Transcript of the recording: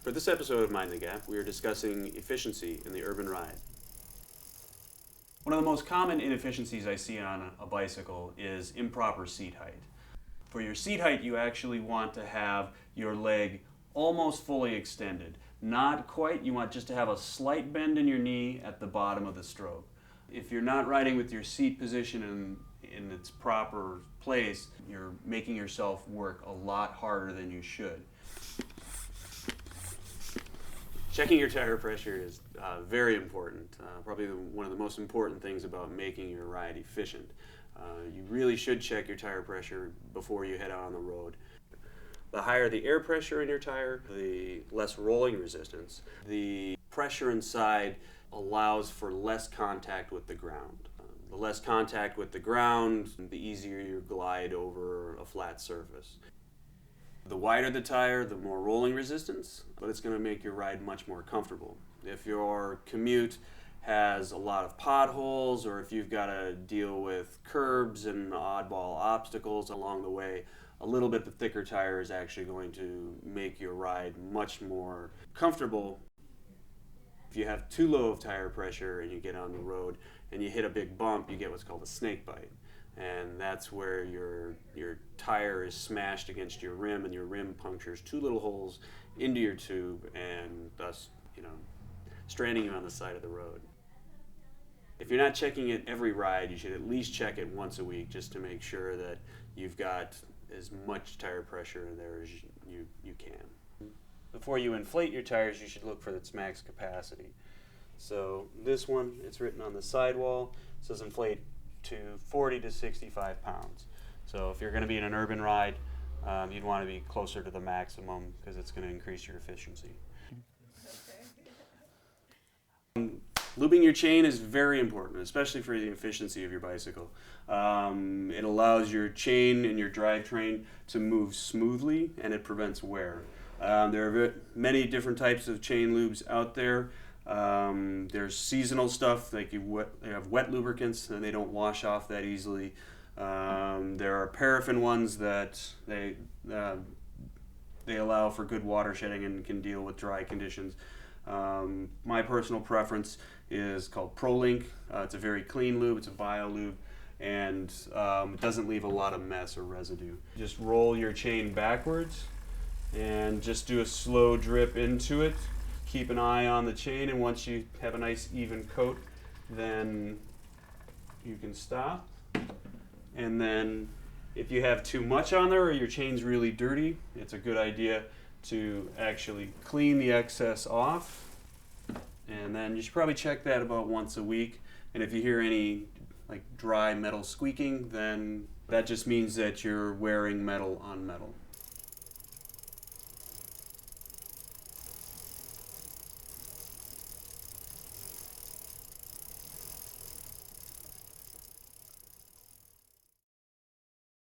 For this episode of Mind the Gap, we are discussing efficiency in the urban ride. One of the most common inefficiencies I see on a bicycle is improper seat height. For your seat height, you actually want to have your leg almost fully extended. Not quite, you want just to have a slight bend in your knee at the bottom of the stroke. If you're not riding with your seat position in its proper place, you're making yourself work a lot harder than you should. Checking your tire pressure is very important, probably one of the most important things about making your ride efficient. You really should check your tire pressure before you head out on the road. The higher the air pressure in your tire, the less rolling resistance. The pressure inside allows for less contact with the ground. The less contact with the ground, the easier you glide over a flat surface. The wider the tire, the more rolling resistance, but it's going to make your ride much more comfortable. If your commute has a lot of potholes, or if you've got to deal with curbs and oddball obstacles along the way, a little bit the thicker tire is actually going to make your ride much more comfortable. If you have too low of tire pressure and you get on the road and you hit a big bump, you get what's called a snake bite. And that's where your tire is smashed against your rim, and your rim punctures two little holes into your tube, and thus, stranding you on the side of the road. If you're not checking it every ride, you should at least check it once a week just to make sure that you've got as much tire pressure in there as you can. Before you inflate your tires, you should look for its max capacity. So this one, it's written on the sidewall, it says inflate to 40 to 65 pounds. So if you're going to be in an urban ride, you'd want to be closer to the maximum because it's going to increase your efficiency. Looping your chain is very important, especially for the efficiency of your bicycle. It allows your chain and your drivetrain to move smoothly, and it prevents wear. There are many different types of chain lubes out there. There's seasonal stuff, like you have wet lubricants and they don't wash off that easily. There are paraffin ones that they allow for good water shedding and can deal with dry conditions. My personal preference is called ProLink. It's a very clean lube, it's a bio lube, and it doesn't leave a lot of mess or residue. Just roll your chain backwards and just do a slow drip into it. Keep an eye on the chain, and once you have a nice even coat, then you can stop. And then if you have too much on there or your chain's really dirty, it's a good idea to actually clean the excess off. And then you should probably check that about once a week. And if you hear any dry metal squeaking, then that just means that you're wearing metal on metal.